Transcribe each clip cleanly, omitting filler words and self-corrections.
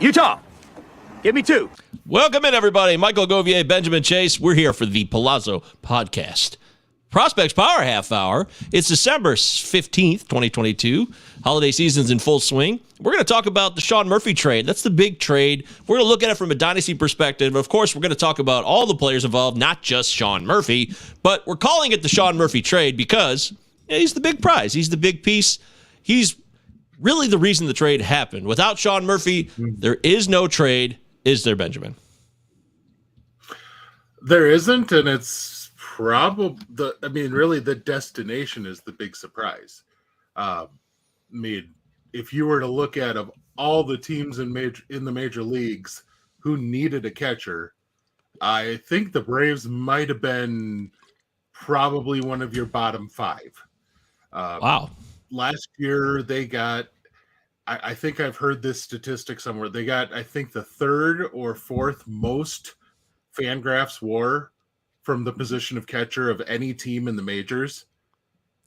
Utah, give me 2. Welcome in, everybody. Michael Govier Benjamin Chase. We're here for the Palazzo Podcast. Prospects Power Half Hour. It's December 15th, 2022. Holiday season's in full swing. We're going to talk about the Sean Murphy trade. That's the big trade. We're going to look at it from a dynasty perspective. Of course, we're going to talk about all the players involved, not just Sean Murphy. But we're calling it the Sean Murphy trade because he's the big prize. He's the big piece. He's really the reason the trade happened. Without Sean Murphy, there is no trade. Is there, Benjamin? There isn't, and it's probably really the destination is the big surprise. If you were to look at of all the teams in the major leagues who needed a catcher, I think the Braves might have been probably one of your bottom 5. Wow. Last year they got, I think I've heard this statistic somewhere. They got, I think, the 3rd or 4th most Fangraphs WAR from the position of catcher of any team in the majors,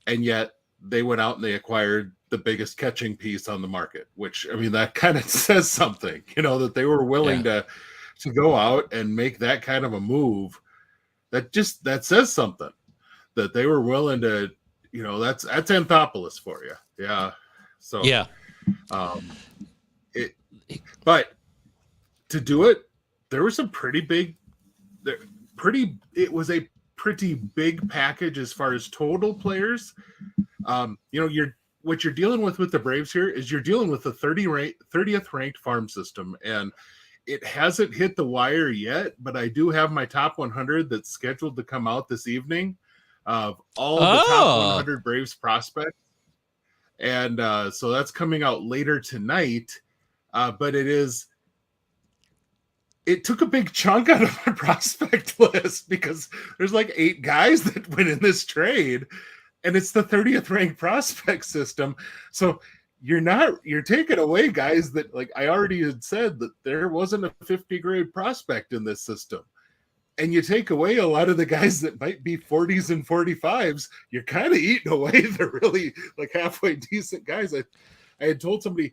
and yet they went out and they acquired the biggest catching piece on the market, which, that kind of says something, that they were willing to go out and make that kind of a move. That says something, that they were willing to, that's Anthopoulos for you. Yeah. So, yeah. But to do it, there was some it was a pretty big package as far as total players. What you're dealing with the Braves here is you're dealing with the 30th ranked farm system, and it hasn't hit the wire yet, but I do have my top 100 that's scheduled to come out this evening of all of the top 100 Braves prospects. And so that's coming out later tonight, but it took a big chunk out of my prospect list because there's like 8 guys that went in this trade, and it's the 30th ranked prospect system. So you're taking away guys that, like I already had said, that there wasn't a 50 grade prospect in this system. And you take away a lot of the guys that might be 40s and 45s, you're kind of eating away the really like halfway decent guys. I had told somebody,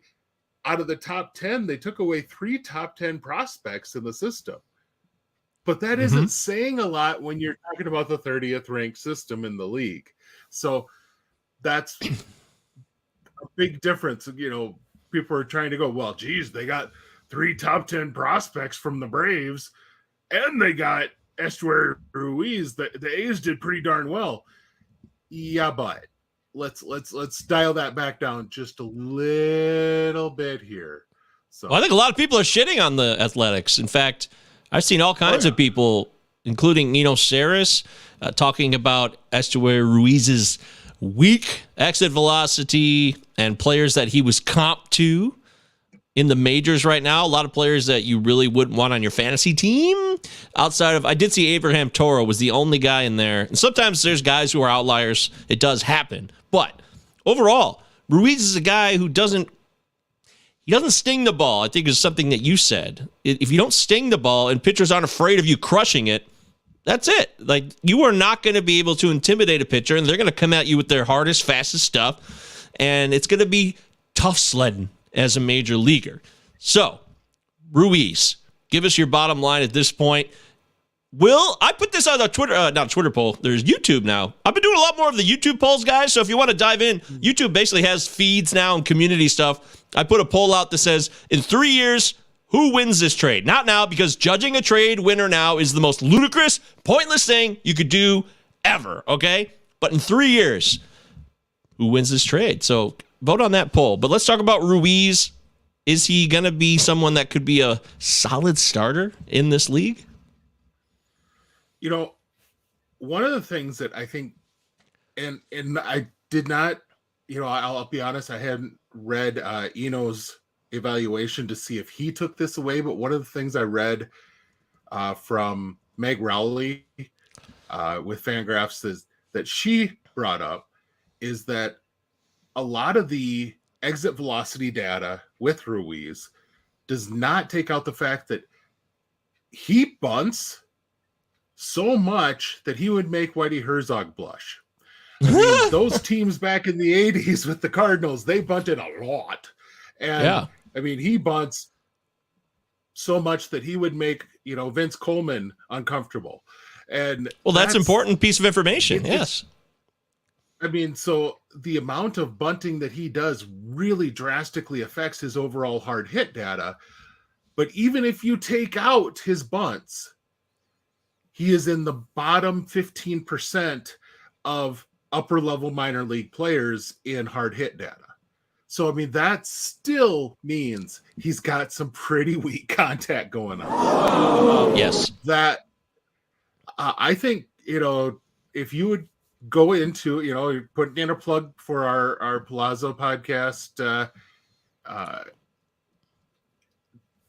out of the top 10, they took away 3 top 10 prospects in the system. But that isn't saying a lot when you're talking about the 30th ranked system in the league. So that's a big difference. People are trying to go, well, geez, they got 3 top 10 prospects from the Braves, and they got Estuary Ruiz. The A's did pretty darn well. Yeah, but let's dial that back down just a little bit here. So I think a lot of people are shitting on the Athletics. In fact, I've seen all kinds of people, including Nino Saris, talking about Estuary Ruiz's weak exit velocity and players that he was comped to in the majors right now. A lot of players that you really wouldn't want on your fantasy team. Outside of, I did see Abraham Toro was the only guy in there. And sometimes there's guys who are outliers. It does happen. But overall, Ruiz is a guy who doesn't sting the ball, I think is something that you said. If you don't sting the ball and pitchers aren't afraid of you crushing it, that's it. Like, you are not going to be able to intimidate a pitcher, and they're going to come at you with their hardest, fastest stuff. And it's going to be tough sledding as a major leaguer. So, Ruiz, give us your bottom line at this point. I put this on a Twitter, not a Twitter poll. There's YouTube now. I've been doing a lot more of the YouTube polls, guys. So if you want to dive in, YouTube basically has feeds now and community stuff. I put a poll out that says, in 3 years, who wins this trade? Not now, because judging a trade winner now is the most ludicrous, pointless thing you could do ever, okay? But in 3 years, who wins this trade? So vote on that poll. But let's talk about Ruiz. Is he going to be someone that could be a solid starter in this league? One of the things that I think, and I did not, I'll be honest, I hadn't read Eno's evaluation to see if he took this away, but one of the things I read from Meg Rowley with Fangraphs is that she brought up is that a lot of the exit velocity data with Ruiz does not take out the fact that he bunts so much that he would make Whitey Herzog blush. Those teams back in the 80s with the Cardinals, they bunted a lot. And he bunts so much that he would make, Vince Coleman uncomfortable. And well, that's important piece of information. Yes. I mean, so the amount of bunting that he does really drastically affects his overall hard hit data. But even if you take out his bunts, he is in the bottom 15% of upper level minor league players in hard hit data. So, I mean, that still means he's got some pretty weak contact going on. Yes. That I think, if you would go into, putting in a plug for our Palazzo podcast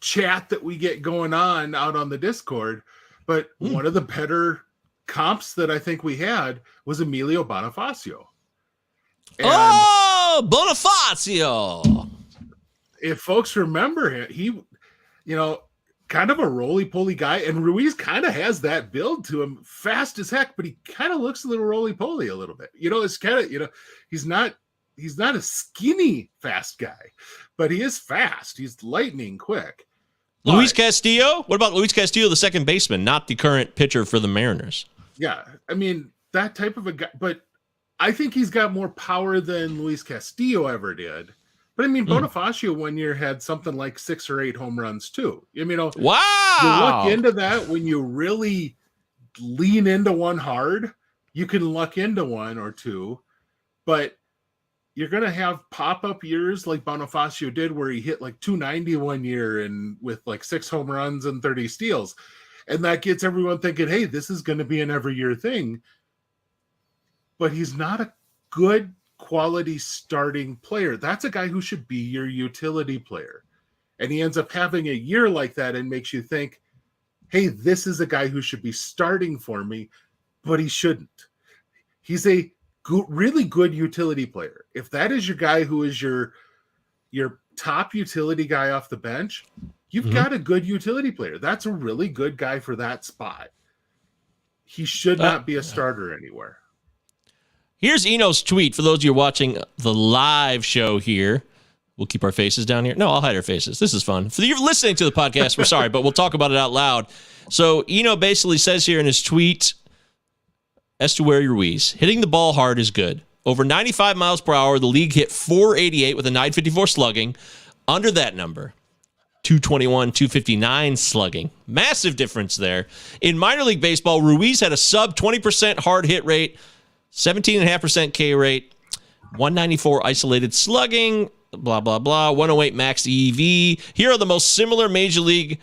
chat that we get going on out on the Discord. But one of the better comps that I think we had was Emilio Bonifacio. And Bonifacio. If folks remember him, he, kind of a roly-poly guy, and Ruiz kind of has that build to him, fast as heck, but he kind of looks a little roly-poly a little bit. It's kind of, he's not a skinny fast guy, but he is fast. He's lightning quick. Luis Castillo? What about Luis Castillo, the second baseman, not the current pitcher for the Mariners? Yeah, I mean, that type of a guy, but I think he's got more power than Luis Castillo ever did. But I mean, Bonifacio one year had something like 6 or 8 home runs too. I mean, wow! You look into that when you really lean into one hard, you can luck into 1 or 2, but you're going to have pop-up years like Bonifacio did where he hit like 290 one year and with like 6 home runs and 30 steals. And that gets everyone thinking, hey, this is going to be an every year thing. But he's not a good quality starting player. That's a guy who should be your utility player. And he ends up having a year like that and makes you think, hey, this is a guy who should be starting for me, but he shouldn't. He's a really good utility player. If that is your guy who is your top utility guy off the bench, you've got a good utility player. That's a really good guy for that spot. He should not be a starter anywhere. Here's Eno's tweet for those of you watching the live show here. We'll keep our faces down here. No, I'll hide our faces. This is fun. For you listening to the podcast, we're sorry, but we'll talk about it out loud. So Eno basically says here in his tweet, Estuary Ruiz, hitting the ball hard is good. Over 95 miles per hour, the league hit 488 with a 954 slugging. Under that number, 221, 259 slugging. Massive difference there. In minor league baseball, Ruiz had a sub 20% hard hit rate, 17.5% K rate, 194 isolated slugging, blah, blah, blah, 108 max EV. Here are the most similar major league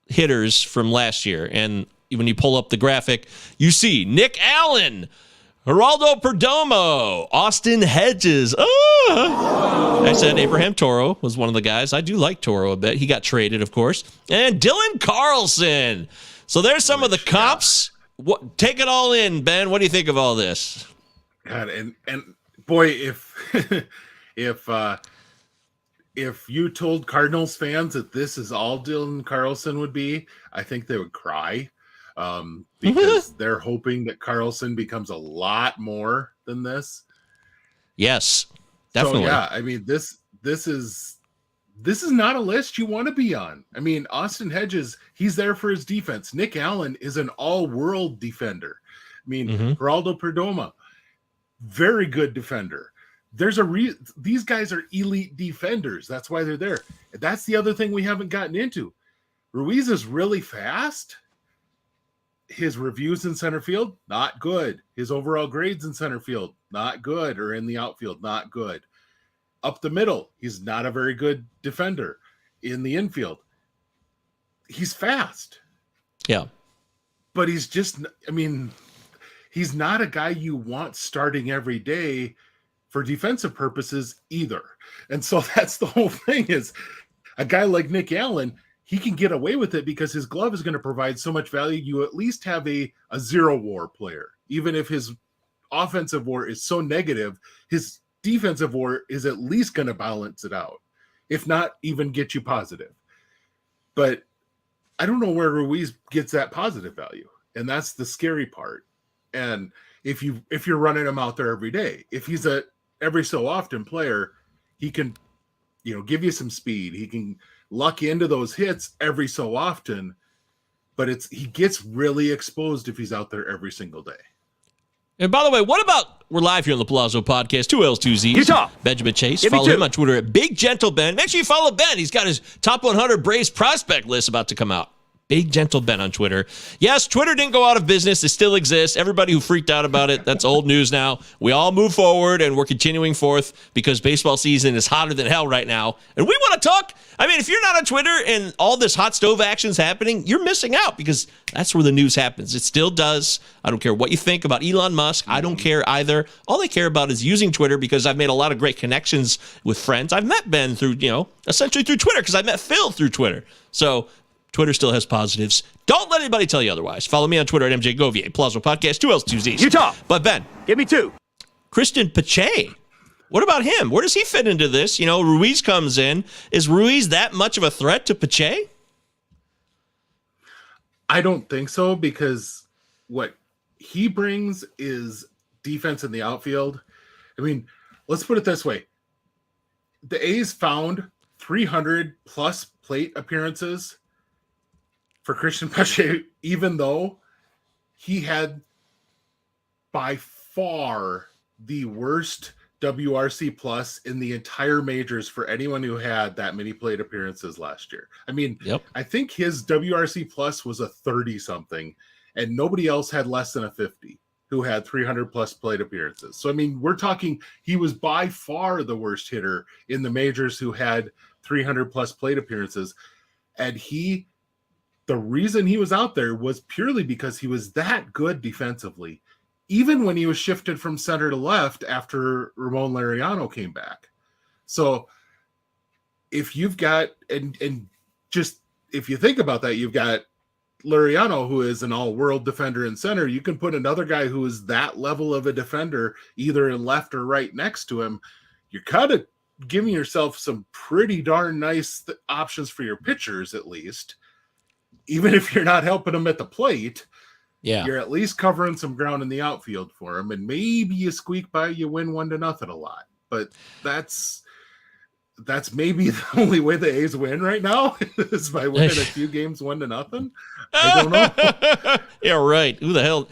hitters from last year. And when you pull up the graphic, you see Nick Allen, Geraldo Perdomo, Austin Hedges. I said Abraham Toro was one of the guys. I do like Toro a bit. He got traded, of course. And Dylan Carlson. So there's some of the comps. Take it all in, Ben. What do you think of all this? God, and boy, if you told Cardinals fans that this is all Dylan Carlson would be, I think they would cry. Because they're hoping that Carlson becomes a lot more than this. Yes, definitely. So, yeah, I mean, this is not a list you want to be on. I mean, Austin Hedges, he's there for his defense. Nick Allen is an all-world defender. I mean, Geraldo Perdomo, very good defender. These guys are elite defenders. That's why they're there. That's the other thing we haven't gotten into. Ruiz is really fast. His reviews in center field, not good. His overall grades in center field, not good. Or in the outfield, not good. Up the middle, he's not a very good defender. In the infield, he's fast. Yeah. But he's just, I mean, he's not a guy you want starting every day for defensive purposes either. And so that's the whole thing is a guy like Nick Allen, he can get away with it because his glove is going to provide so much value. You at least have a zero WAR player. Even if his offensive WAR is so negative, his defensive WAR is at least going to balance it out, if not even get you positive. But I don't know where Ruiz gets that positive value. And that's the scary part. And if you're running him out there every day, if he's a every so often player, he can, give you some speed. He can luck into those hits every so often, but he gets really exposed if he's out there every single day. And by the way, what about, we're live here on the Palazzo Podcast, 2 L's, 2 Z's. Utah. Benjamin Chase. Give me Follow him two. on Twitter at Big Gentle Ben. Make sure you follow Ben. He's got his top 100 Braves prospect list about to come out. Big Gentle Ben on Twitter. Yes, Twitter didn't go out of business. It still exists. Everybody who freaked out about it, that's old news now. We all move forward, and we're continuing forth because baseball season is hotter than hell right now. And we want to talk. I mean, if you're not on Twitter and all this hot stove action's happening, you're missing out because that's where the news happens. It still does. I don't care what you think about Elon Musk. I don't care either. All I care about is using Twitter because I've made a lot of great connections with friends. I've met Ben through, essentially through Twitter because I met Phil through Twitter. So Twitter still has positives. Don't let anybody tell you otherwise. Follow me on Twitter at MJ Govier. Palazzo Podcast, 2 L's, 2 Z's. Utah. But Ben. Give me two. Christian Pache. What about him? Where does he fit into this? Ruiz comes in. Is Ruiz that much of a threat to Pache? I don't think so, because what he brings is defense in the outfield. I mean, let's put it this way. The A's found 300 plus plate appearances for Christian Pache, even though he had by far the worst WRC plus in the entire majors for anyone who had that many plate appearances last year. I mean, I think his WRC plus was a 30 something, and nobody else had less than a 50 who had 300 plus plate appearances. So, I mean, we're talking, he was by far the worst hitter in the majors who had 300 plus plate appearances. And the reason he was out there was purely because he was that good defensively, even when he was shifted from center to left after Ramon Laureano came back. So if you've got, and just if you think about that, you've got Laureano, who is an all-world defender in center. You can put another guy who is that level of a defender either in left or right next to him. You're kind of giving yourself some pretty darn nice options for your pitchers, at least. Even if you're not helping them at the plate, you're at least covering some ground in the outfield for them, and maybe you squeak by, you win 1-0 a lot. But that's maybe the only way the A's win right now is by winning a few games 1-0. I don't know. Yeah, right. Who the hell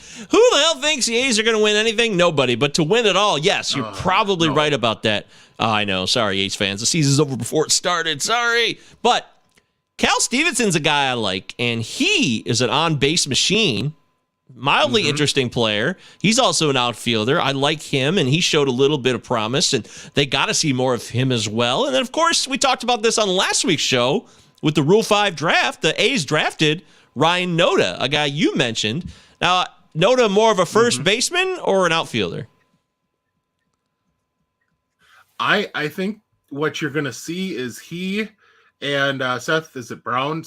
thinks the A's are going to win anything? Nobody. But to win it all, yes, you're probably right about that. I know. Sorry, A's fans. The season's over before it started. Sorry. But Cal Stevenson's a guy I like, and he is an on-base machine. Mildly interesting player. He's also an outfielder. I like him, and he showed a little bit of promise, and they got to see more of him as well. And then, of course, we talked about this on last week's show with the Rule 5 draft. The A's drafted Ryan Noda, a guy you mentioned. Now, Noda more of a first baseman or an outfielder? I think what you're going to see is he and Seth Brown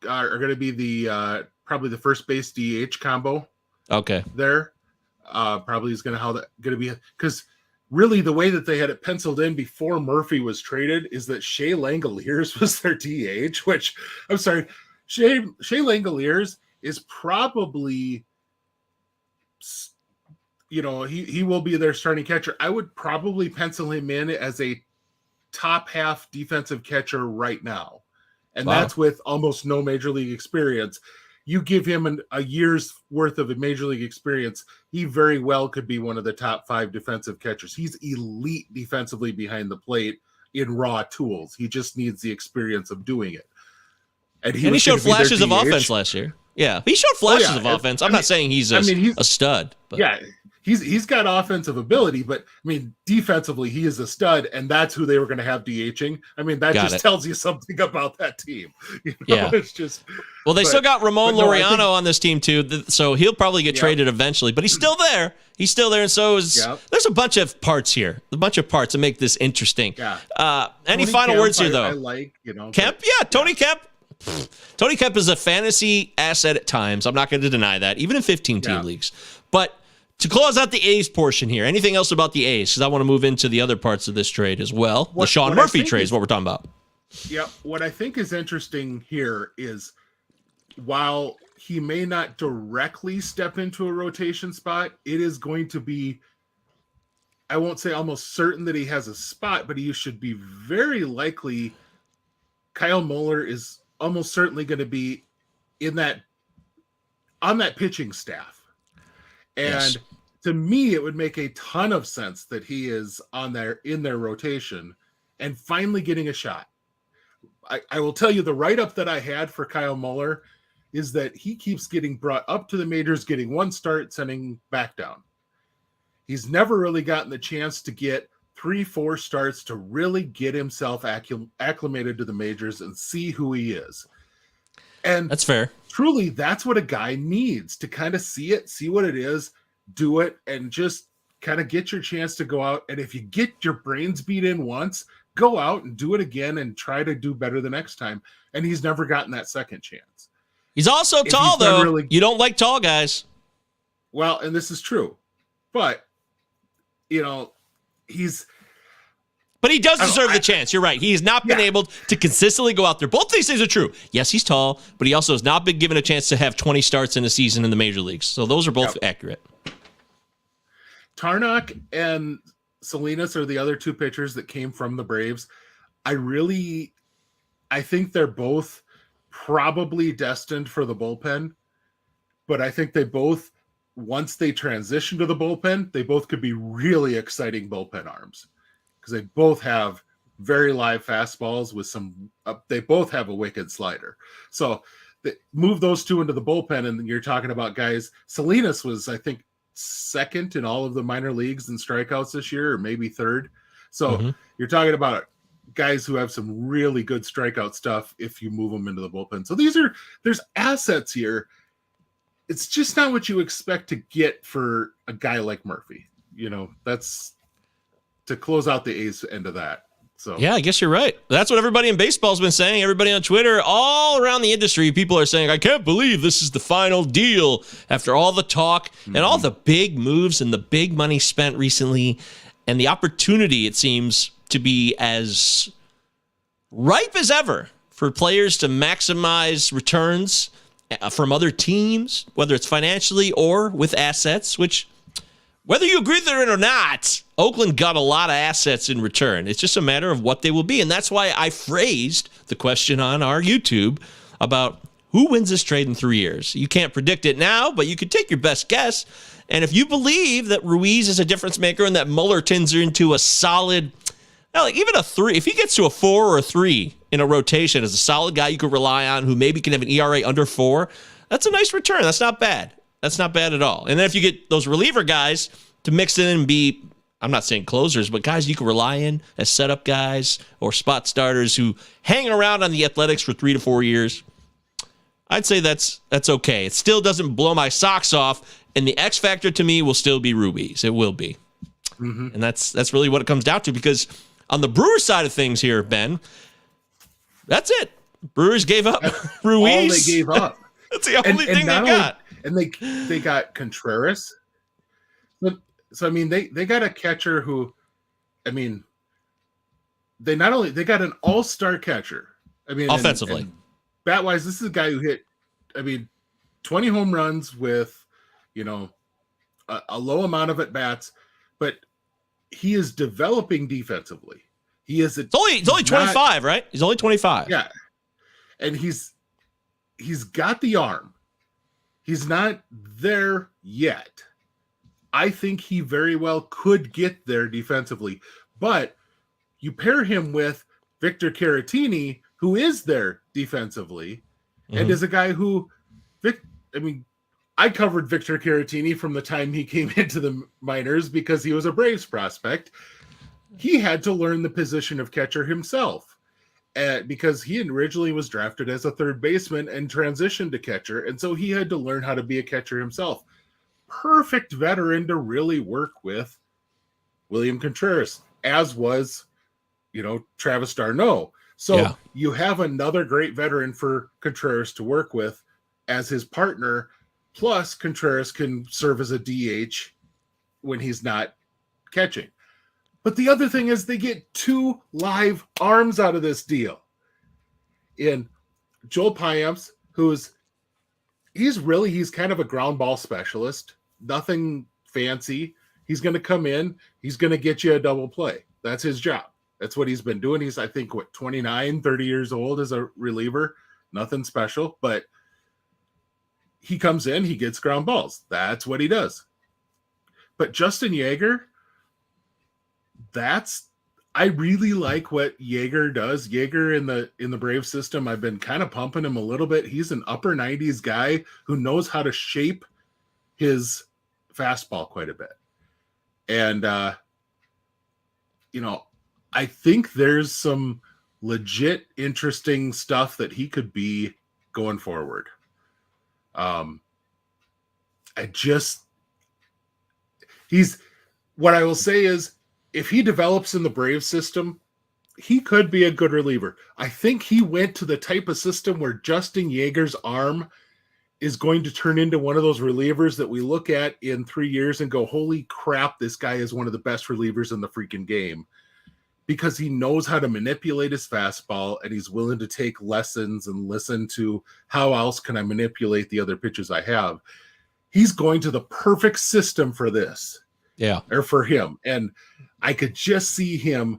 are going to be the probably the first base DH combo. Okay. There. Probably is going to be, because really the way that they had it penciled in before Murphy was traded is that Shea Langoliers was their DH, which I'm sorry, Shea Langoliers is probably, he will be their starting catcher. I would probably pencil him in as a top half defensive catcher right now. And that's with almost no major league experience. You give him a year's worth of a major league experience, he very well could be one of the top 5 defensive catchers. He's elite defensively behind the plate in raw tools. He just needs the experience of doing it. And he showed flashes of offense last year. Yeah, he showed flashes of offense. I'm not saying he's a stud. But. Yeah, he's got offensive ability, but I mean, defensively, he is a stud, and that's who they were going to have DHing. I mean, that tells you something about that team. It's just. Well, they still got Ramon Laureano on this team too, so he'll probably get traded eventually. But he's still there. And so is. There's a bunch of parts here, that make this interesting. Yeah. Any final words here, though? I like, Kemp. Tony Kemp. Tony Kemp is a fantasy asset at times. I'm not going to deny that, even in 15-team leagues. But to close out the A's portion here, anything else about the A's? Because I want to move into the other parts of this trade as well. The Sean Murphy trade is what we're talking about. Yeah, what I think is interesting here is while he may not directly step into a rotation spot, it is going to be, I won't say almost certain that he has a spot, but he should be very likely Kyle Muller is almost certainly going to be on that pitching staff. And Yes. to me, it would make a ton of sense that he is in their rotation and finally getting a shot. I will tell you, the write-up that I had for Kyle Muller is that he keeps getting brought up to the majors, getting one start, sending back down. He's never really gotten the chance to get 3-4 starts to really get himself acclimated to the majors and see who he is. And That's fair. Truly, that's what a guy needs, to kind of see it, see what it is, do it, and just kind of get your chance to go out. And if you get your brains beat in once, go out and do it again and try to do better the next time. And he's never gotten that second chance. He's also tall, though. Really... You don't like tall guys. Well, and this is true. But, But he does deserve the chance. You're right. He has not been able to consistently go out there. Both these things are true. Yes, he's tall, but he also has not been given a chance to have 20 starts in a season in the major leagues. So those are both accurate. Tarnok and Salinas are the other two pitchers that came from the Braves. I think they're both probably destined for the bullpen, but I think they both, once they transition to the bullpen, they both could be really exciting bullpen arms, because they both have very live fastballs with they both have a wicked slider. So move those two into the bullpen, and you're talking about guys. Salinas was, I think, second in all of the minor leagues in strikeouts this year, or maybe third. So you're talking about guys who have some really good strikeout stuff if you move them into the bullpen. So there's assets here. It's just not what you expect to get for a guy like Murphy. That's to close out the A's end of that. So yeah, I guess you're right. That's what everybody in baseball's been saying. Everybody on Twitter, all around the industry, people are saying, I can't believe this is the final deal after all the talk and all the big moves and the big money spent recently, and the opportunity, it seems, to be as ripe as ever for players to maximize returns from other teams, whether it's financially or with assets, which, whether you agree with it or not, Oakland got a lot of assets in return. It's just a matter of what they will be. And that's why I phrased the question on our YouTube about who wins this trade in 3 years. You can't predict it now, but you can take your best guess. And if you believe that Ruiz is a difference maker and that Muller turns into a solid, even a 3, if he gets to a 4 or a 3 in a rotation as a solid guy you could rely on who maybe can have an ERA under 4, that's a nice return. That's not bad. That's not bad at all. And then if you get those reliever guys to mix in and be, I'm not saying closers, but guys you can rely on as setup guys or spot starters who hang around on the Athletics for 3 to 4 years, I'd say that's okay. It still doesn't blow my socks off, and the X factor to me will still be Ruiz. It will be. And that's really what it comes down to, because on the Brewers side of things here, Ben, that's it. Brewers gave up Ruiz. All they gave up. That's the only thing they got. And they got Contreras. So, I mean, they got a catcher who, I mean, they got an all-star catcher. I mean, offensively. and bat-wise, this is a guy who hit, 20 home runs with, a low amount of at-bats, but he is developing defensively. He's only 25, right? He's only 25. Yeah. And he's got the arm. He's not there yet. I think he very well could get there defensively, but you pair him with Victor Caratini, who is there defensively, and is a guy who, I covered Victor Caratini from the time he came into the minors because he was a Braves prospect. He had to learn the position of catcher himself, because he originally was drafted as a third baseman and transitioned to catcher, and so he had to learn how to be a catcher himself. Perfect veteran to really work with William Contreras, as was, Travis d'Arnaud. So you have another great veteran for Contreras to work with as his partner. Plus, Contreras can serve as a DH when he's not catching. But the other thing is they get 2 live arms out of this deal. In Joel Payamps, he's kind of a ground ball specialist. Nothing fancy. He's going to come in. He's going to get you a double play. That's his job. That's what he's been doing. He's, I think, 29, 30 years old as a reliever. Nothing special, but he comes in, he gets ground balls. That's what he does. But Justin Yeager, I really like what Yeager does. Yeager in the Brave system, I've been kind of pumping him a little bit. He's an upper 90s guy who knows how to shape his fastball quite a bit. And, I think there's some legit interesting stuff that he could be going forward. What I will say is, if he develops in the Brave system, he could be a good reliever. I think he went to the type of system where Justin Yeager's arm is going to turn into one of those relievers that we look at in 3 years and go, holy crap, this guy is one of the best relievers in the freaking game, because he knows how to manipulate his fastball and he's willing to take lessons and listen to how else can I manipulate the other pitches I have. He's going to the perfect system for this. Yeah. Or for him. And I could just see him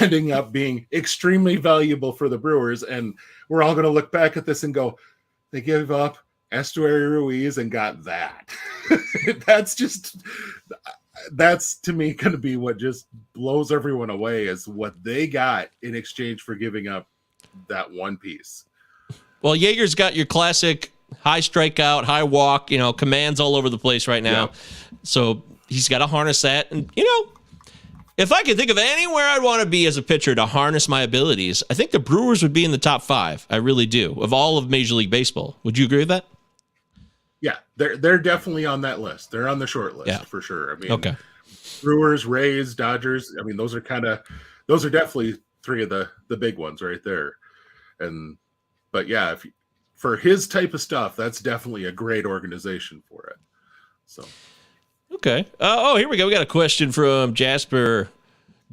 ending up being extremely valuable for the Brewers. And we're all going to look back at this and go, they gave up Estuary Ruiz and got that. That's to me going to be what just blows everyone away, is what they got in exchange for giving up that one piece. Well, Yeager's got your classic high strikeout, high walk, commands all over the place right now. Yeah. So he's got to harness that. And, if I could think of anywhere I'd want to be as a pitcher to harness my abilities, I think the Brewers would be in the top 5. I really do, of all of Major League Baseball. Would you agree with that? Yeah, they're definitely on that list. They're on the short list for sure. I mean, okay. Brewers, Rays, Dodgers. I mean, those are definitely 3 of the big ones right there. But yeah, for his type of stuff, that's definitely a great organization for it. So. Okay. Here we go. We got a question from Jasper.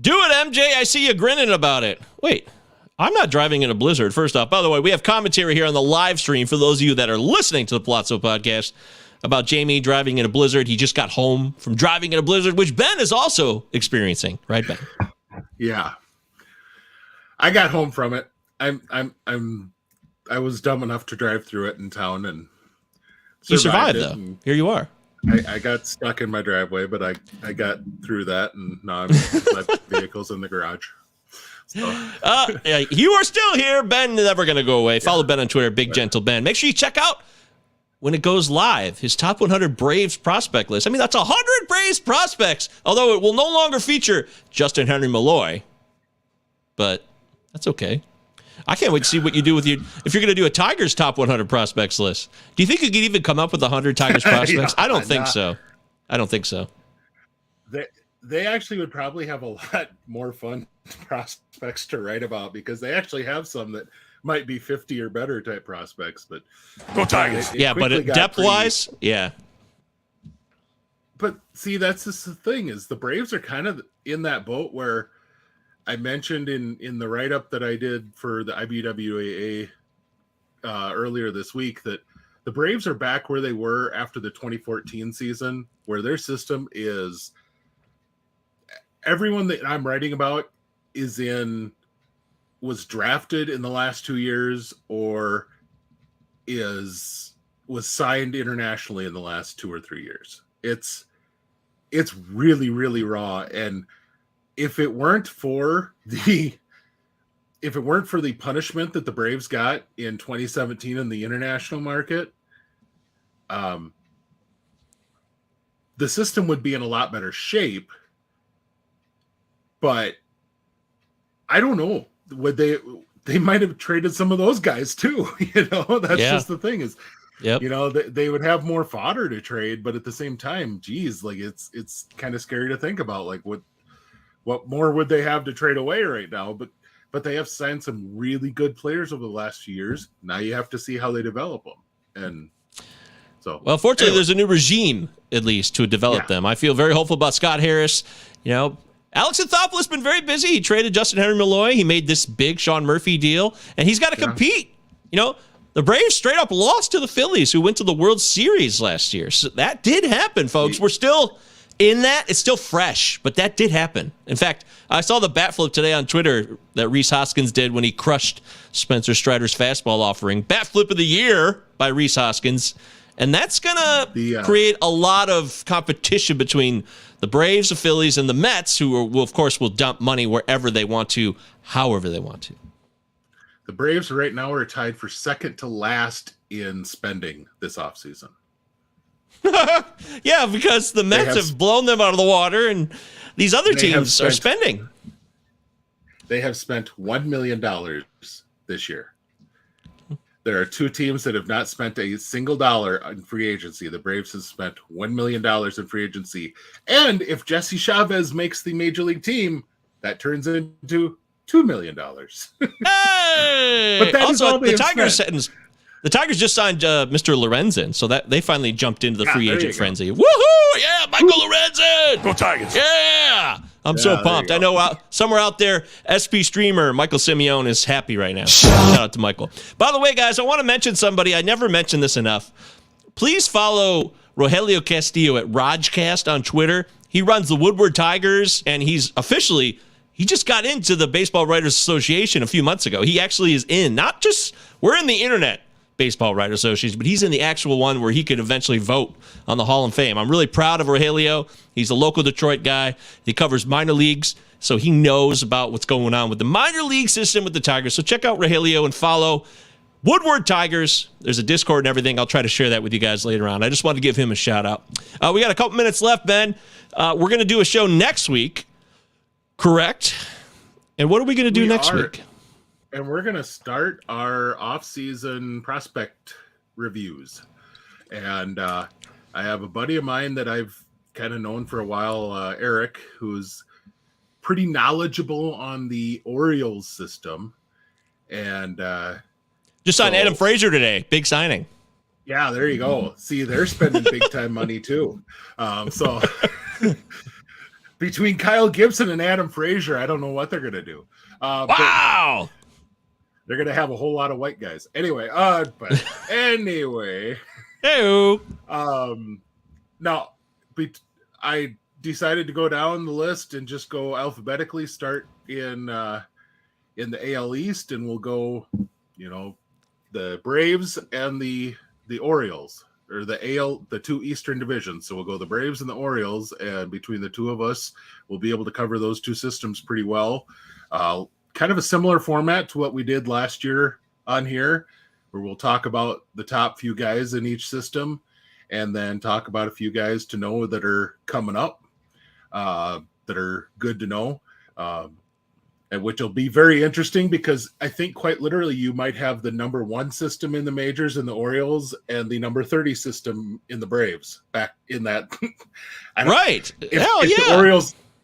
Do it, MJ. I see you grinning about it. Wait, I'm not driving in a blizzard. First off, by the way, we have commentary here on the live stream for those of you that are listening to the Palazzo podcast about Jamie driving in a blizzard. He just got home from driving in a blizzard, which Ben is also experiencing, right, Ben? Yeah. I got home from it. I was dumb enough to drive through it in town, and you survived though. Here you are. I got stuck in my driveway, but I got through that, and now my vehicle's in the garage. So. You are still here. Ben is never going to go away. Follow Ben on Twitter, Big Gentle Ben. Make sure you check out, when it goes live, his top 100 Braves prospect list. I mean, that's 100 Braves prospects, although it will no longer feature Justin Henry Malloy. But that's okay. I can't wait to see what you do if you're going to do a Tigers top 100 prospects list. Do you think you could even come up with 100 Tigers prospects? I don't think so. I don't think so. They actually would probably have a lot more fun prospects to write about, because they actually have some that might be 50 or better type prospects. But go Tigers! But depth-wise, yeah. But see, that's just the thing, is the Braves are kind of in that boat where I mentioned in the write-up that I did for the IBWAA earlier this week that the Braves are back where they were after the 2014 season, where their system is everyone that I'm writing about was drafted in the last 2 years or was signed internationally in the last 2 or 3 years. It's really, really raw. And if it weren't for the punishment that the Braves got in 2017 in the international market, the system would be in a lot better shape. But I don't know. Would they might have traded some of those guys too? That's just the thing is, they would have more fodder to trade, but at the same time, geez, like it's kind of scary to think about, like what more would they have to trade away right now? But they have signed some really good players over the last few years. Now you have to see how they develop them. And so, well, fortunately, there's a new regime at least to develop them. I feel very hopeful about Scott Harris. Alex Anthopoulos has been very busy. He traded Justin Henry Malloy. He made this big Sean Murphy deal, and he's got to compete. The Braves straight up lost to the Phillies, who went to the World Series last year. So that did happen, folks. We're still in that, it's still fresh, but that did happen. In fact, I saw the bat flip today on Twitter that Rhys Hoskins did when he crushed Spencer Strider's fastball offering. Bat flip of the year by Rhys Hoskins. And that's going to create a lot of competition between the Braves, the Phillies, and the Mets, who will, of course, will dump money wherever they want to, however they want to. The Braves right now are tied for second to last in spending this offseason. Yeah, because the Mets have blown them out of the water, and these other teams are spending. They have spent $1 million this year. There are two teams that have not spent a single dollar in free agency. The Braves have spent $1 million in free agency. And if Jesse Chavez makes the major league team, that turns into $2 million. Hey! But that also, the Tigers just signed Mr. Lorenzen, so that they finally jumped into the free agent frenzy. Woohoo! Yeah, Michael Lorenzen! Go Tigers! Yeah! I'm so pumped. I know somewhere out there, SP streamer Michael Simeone is happy right now. Shout out to Michael. By the way, guys, I want to mention somebody. I never mentioned this enough. Please follow Rogelio Castillo at Rajcast on Twitter. He runs the Woodward Tigers, and he just got into the Baseball Writers Association a few months ago. He actually is in, not just, we're in the internet Baseball Writers Association, but he's in the actual one where he could eventually vote on the Hall of Fame. I'm really proud of Rogelio. He's a local Detroit guy. He covers minor leagues, so he knows about what's going on with the minor league system with the Tigers. So check out Rogelio and follow Woodward Tigers. There's a Discord and everything. I'll try to share that with you guys later on. I just wanted to give him a shout out. We got a couple minutes left, Ben. We're going to do a show next week, correct? And what are we going to do next week? And we're going to start our off-season prospect reviews. And I have a buddy of mine that I've kind of known for a while, Eric, who's pretty knowledgeable on the Orioles system. And just signed Adam Frazier today. Big signing. Yeah, there you go. See, they're spending big-time money, too. So between Kyle Gibson and Adam Frazier, I don't know what they're going to do. Wow! They're going to have a whole lot of white guys. Anyway, anyway. Hey. Now, I decided to go down the list and just go alphabetically, start in the AL East, and we'll go, the Braves and the Orioles, or the two Eastern divisions. So we'll go the Braves and the Orioles, and between the two of us, we'll be able to cover those two systems pretty well. Kind of a similar format to what we did last year on here, where we'll talk about the top few guys in each system and then talk about a few guys to know that are coming up, that are good to know, and which will be very interesting because I think quite literally you might have the number 1 system in the majors in the Orioles and the number 30 system in the Braves back in that. Right.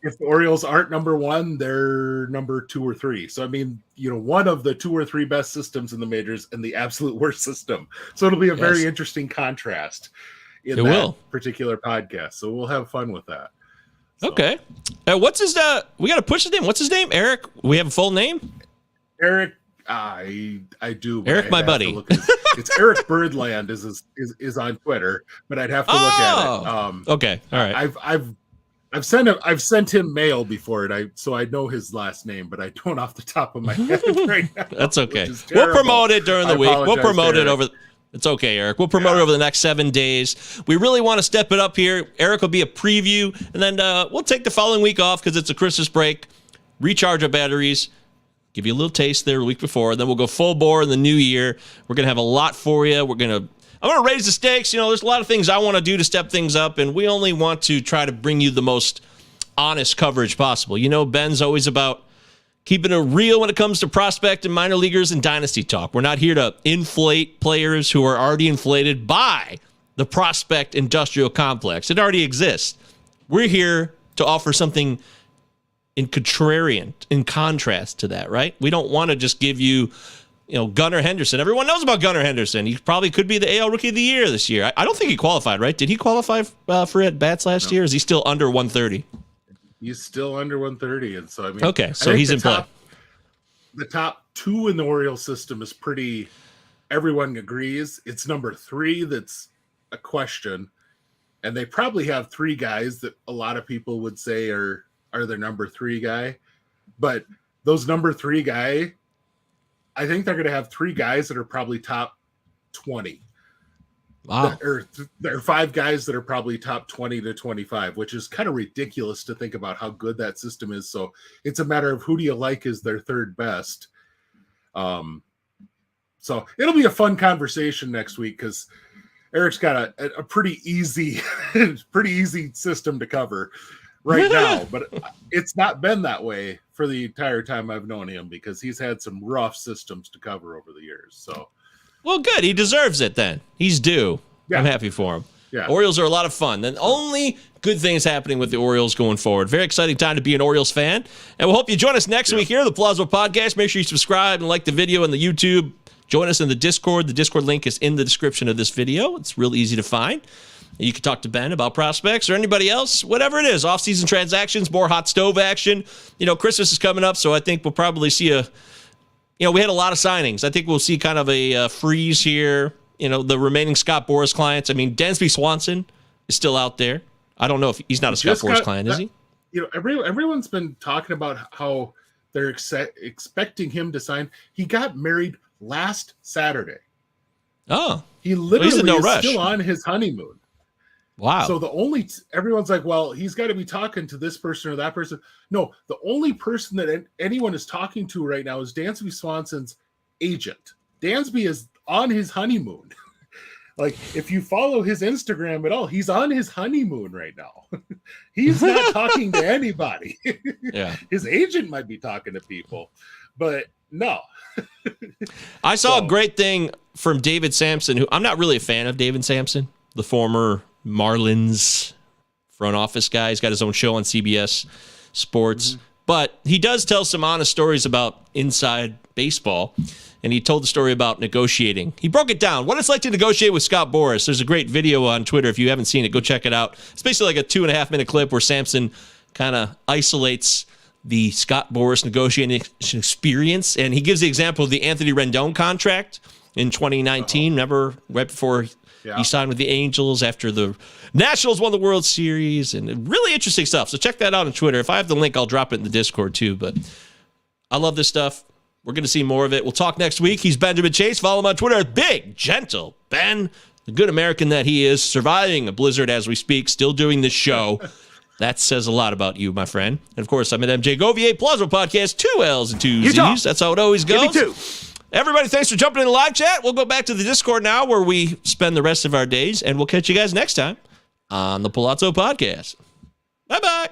If the Orioles aren't number 1, they're number 2 or 3. So, I mean, one of the 2 or 3 best systems in the majors and the absolute worst system. So it'll be a very interesting contrast in particular podcast. So we'll have fun with that. So. Okay. What's his, we got to push his name. What's his name? Eric? We have a full name? Eric. I do. Eric, my buddy. It's Eric Birdland is on Twitter, but I'd have to look at it. Okay. All right. I've sent him mail before, so I know his last name, but I don't off the top of my head right now. That's okay. We'll promote it during the week. We'll promote it over. It's okay, Eric. We'll promote it over the next 7 days. We really want to step it up here. Eric will be a preview, and then we'll take the following week off because it's a Christmas break. Recharge our batteries. Give you a little taste there a week before, and then we'll go full bore in the new year. We're gonna have a lot for you. I'm going to raise the stakes. There's a lot of things I want to do to step things up, and we only want to try to bring you the most honest coverage possible. Ben's always about keeping it real when it comes to prospect and minor leaguers and dynasty talk. We're not here to inflate players who are already inflated by the prospect industrial complex. It already exists. We're here to offer something in contrast to that, right? We don't want to just give you Gunnar Henderson. Everyone knows about Gunnar Henderson. He probably could be the AL Rookie of the Year this year. I don't think he qualified, right? Did he qualify for at-bats last year? Is he still under 130? He's still under 130, and so okay, so he's in play. The top 2 in the Orioles system is pretty. Everyone agrees. It's number 3 that's a question, and they probably have 3 guys that a lot of people would say are their number 3 guy. But those number 3 guy, I think they're going to have 3 guys that are probably top 20. Wow. There are 5 guys that are probably top 20 to 25, which is kind of ridiculous to think about how good that system is. So it's a matter of who do you like is their 3rd best. So it'll be a fun conversation next week because Eric's got a pretty easy system to cover right now, but it's not been that way for the entire time I've known him because he's had some rough systems to cover over the years. So, well, good. He deserves it then. He's due. Yeah. I'm happy for him. Yeah. Orioles are a lot of fun. And only good things happening with the Orioles going forward. Very exciting time to be an Orioles fan. And we'll hope you join us next week here, the Palazzo Podcast. Make sure you subscribe and like the video on the YouTube. Join us in the Discord. The Discord link is in the description of this video. It's real easy to find. You can talk to Ben about prospects or anybody else, whatever it is. Off-season transactions, more hot stove action. Christmas is coming up, so I think we'll probably see we had a lot of signings. I think we'll see kind of a freeze here. The remaining Scott Boras clients. I mean, Dansby Swanson is still out there. I don't know if he's not a Scott Boras client, is he? Everyone's been talking about how they're expecting him to sign. He got married last Saturday. Oh. He literally is still on his honeymoon. Wow. So everyone's like, well, he's got to be talking to this person or that person. No, the only person that anyone is talking to right now is Dansby Swanson's agent. Dansby is on his honeymoon. Like, if you follow his Instagram at all, he's on his honeymoon right now. He's not talking to anybody. Yeah. His agent might be talking to people, but no. I saw a great thing from David Sampson, who I'm not really a fan of David Sampson, the former Marlins front office guy. He's got his own show on CBS Sports, but he does tell some honest stories about inside baseball. And he told the story about negotiating. He broke it down. What it's like to negotiate with Scott Boras. There's a great video on Twitter. If you haven't seen it, go check it out. It's basically like a 2.5-minute clip where Sampson kind of isolates the Scott Boras negotiating experience. And he gives the example of the Anthony Rendon contract in 2019. Remember, right before he signed with the Angels after the Nationals won the World Series. And really interesting stuff. So check that out on Twitter. If I have the link, I'll drop it in the Discord too. But I love this stuff. We're going to see more of it. We'll talk next week. He's Benjamin Chase. Follow him on Twitter at Big Gentle Ben, the good American that he is, surviving a blizzard as we speak, still doing this show. That says a lot about you, my friend. And, of course, I'm at MJ Govier, Palazzo Podcast, 2 L's and 2 Z's. That's how it always goes. Give me 2. Everybody, thanks for jumping in the live chat. We'll go back to the Discord now where we spend the rest of our days, and we'll catch you guys next time on the Palazzo Podcast. Bye-bye.